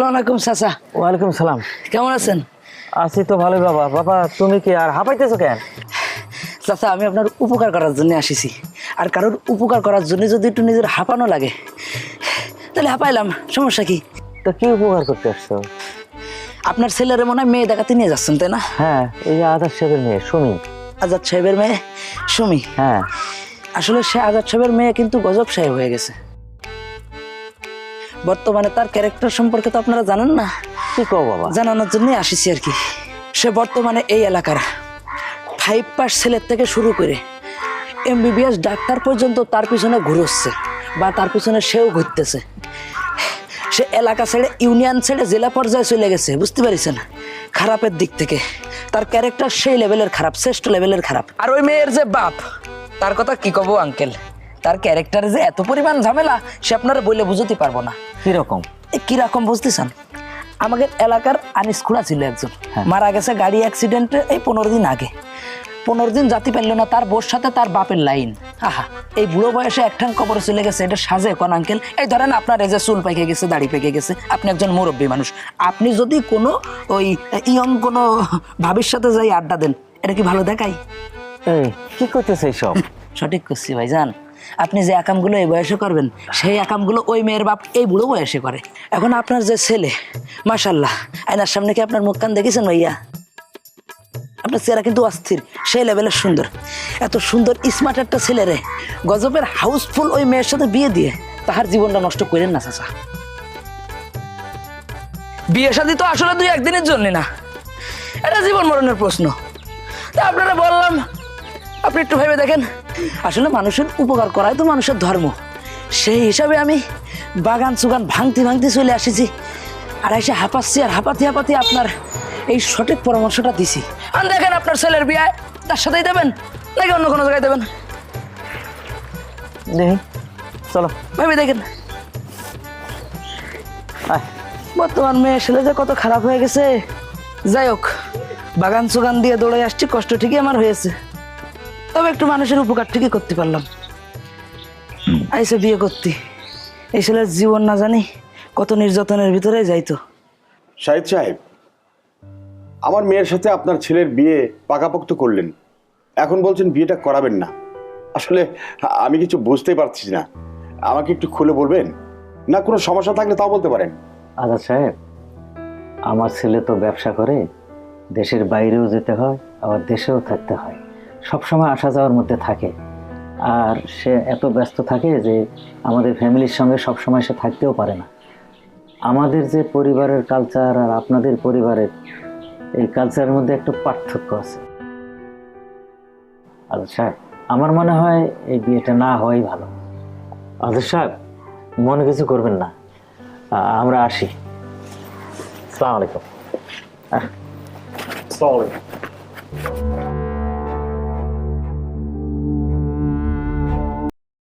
আসসালামু আলাইকুম চাচা। ওয়ালাইকুম সালাম। কেমন আছেন? আছি তো ভালোই বাবা। বাবা তুমি কি আর হাঁপাইতেছো কেন? চাচা আমি আপনার উপকার করার জন্য আসিছি, আর কারোর উপকার করার জন্য যদি একটু নিজের হাঁপানো লাগে তাহলে হাঁপাইলাম, সমস্যা কি? তো কি উপকার করতে আসছো? আপনার ছেলের মনে হয় মেয়ে দেখাতে নিয়ে যাচ্ছেন তাই না? হ্যাঁ, এই যে আজাদ সাহেবের মেয়ে সুমি। আজাদ সাহেবের মেয়ে সুমি? হ্যাঁ। আসলে সে আজাদ সাহেবের মেয়ে কিন্তু গজব সাহেব হয়ে গেছে বর্তমানে। তার ক্যারেক্টার সম্পর্কে তো আপনারা জানেন না। কি কও বাবা? জানানোর জন্য আসিছি আর কি। সে বর্তমানে এই এলাকার 5 পাস ছেলের থেকে শুরু করে MBBS ডাক্তার পর্যন্ত তার পিছনে ঘুরছে, বা তার পিছনে সেও ঘুরতেছে। সে এলাকা ছেড়ে, ইউনিয়ন ছেড়ে জেলা পর্যায়ে চলে গেছে, বুঝতে পারিছেন? খারাপের দিক থেকে তার ক্যারেক্টার সেই লেভেলের খারাপ, শ্রেষ্ঠ লেভেলের খারাপ। আর ওই মেয়ের যে বাপ, তার কথা কি কব আঙ্কেল, তার ক্যারেক্টারে যে এত পরিমাণ ঝামেলা সে আপনারা বলে বুঝতে পারবো না। কিরকম? কিরকম বুঝতেছেন? আমাদের এলাকার আনিস খুড়া ছিল একজন, মারা গেছে গাড়ি অ্যাক্সিডেন্টে এই 15 দিন আগে। 15 দিন জাতি পারল না, তার বোর সাথে তার বাপের লাইন। আহা, এই বুড়ো বয়সে একঠাং কবরে চলে গেছে, এটা সাজে কোন আঙ্কেল? এই ধরেন আপনার এই যে চুল পেকে গেছে, দাড়ি পেকে গেছে, আপনি একজন মুরব্বী মানুষ, আপনি যদি কোনো ওই ইয়ং কোনো ভাবির সাথে যাই আড্ডা দেন, এটা কি ভালো দেখায়? এই কি করতেছে এইসব? সঠিক করছি ভাইজান। আপনি যে আকামগুলো এই বয়সে করবেন, সেই আকামগুলো ওই মেয়ের বাপ এই বুড়ো বয়সে করে। এখন আপনার যে ছেলে, মাশাল্লাহ, আয়নার সামনে কি আপনার মুখ কান দেখেছেন ভাইয়া? আপনার চেহারা কিন্তু অস্থির, সেই লেভেলের সুন্দর। এত সুন্দর স্মার্ট একটা ছেলেরে গজবের হাউসফুল ওই মেয়ের সাথে বিয়ে দিয়ে তাহার জীবনটা নষ্ট করেন না চাচা। বিয়ে শাদী তো আসলে 2-1 দিনের জন্য না, এটা জীবন মরণের প্রশ্ন। তা আপনারা বললাম, আপনি একটু ভেবে দেখেন, আসলে মানুষের উপকার করাই তো মানুষের ধর্ম। সেই হিসাবে আমি বাগান চুগান ভাঙতে ভাঙতে চলে আসিছি, আর এসে হাঁপাচ্ছি, আর হাঁপাতে আপনার এই সঠিক পরামর্শটা দিছি। আর দেখেন আপনার ছেলের বিয়ে তার সাথেই দেবেন নাকি অন্য কোনো জায়গায় দেবেন, দেখি, চলো ভেবে দেখেন। বর্তমান মেয়ে ছেলে যে কত খারাপ হয়ে গেছে। যাই হোক, বাগান চুগান দিয়ে দৌড়ে আসছি, কষ্ট ঠিকই আমার হয়েছে, তবে একটু মানুষের উপকার ঠিকই করতে পারলাম। আইসে বিয়ে করতে, এই ছেলের জীবন না জানি কত নির্যাতনের ভিতরে যাইতো। শাহিদ সাহেব, আমার মেয়ের সাথে আপনার ছেলের বিয়ে পাকাপোক্ত করলেন, এখন বলছেন বিয়েটা করাবেন না। আসলে আমি কিছু বুঝতেই পারছি না, আমাকে একটু খুলে বলবেন? না কোনো সমস্যা থাকলে তাও বলতে পারেন। আজাদ সাহেব, আমার ছেলে তো ব্যবসা করে, দেশের বাইরেও যেতে হয়, আবার দেশেও থাকতে হয়, সবসময় আসা যাওয়ার মধ্যে থাকে। আর সে এত ব্যস্ত থাকে যে আমাদের ফ্যামিলির সঙ্গে সবসময় সে থাকতেও পারে না। আমাদের যে পরিবারের কালচার আর আপনাদের পরিবারের এই কালচারের মধ্যে একটু পার্থক্য আছে। আজাদ সাহেব, আমার মনে হয় এই বিয়েটা না হওয়াই ভালো। আজাদ সাহেব, মনে কিছু করবেন না, আমরা আসি। আসসালামু আলাইকুম। আসসালামু আলাইকুম।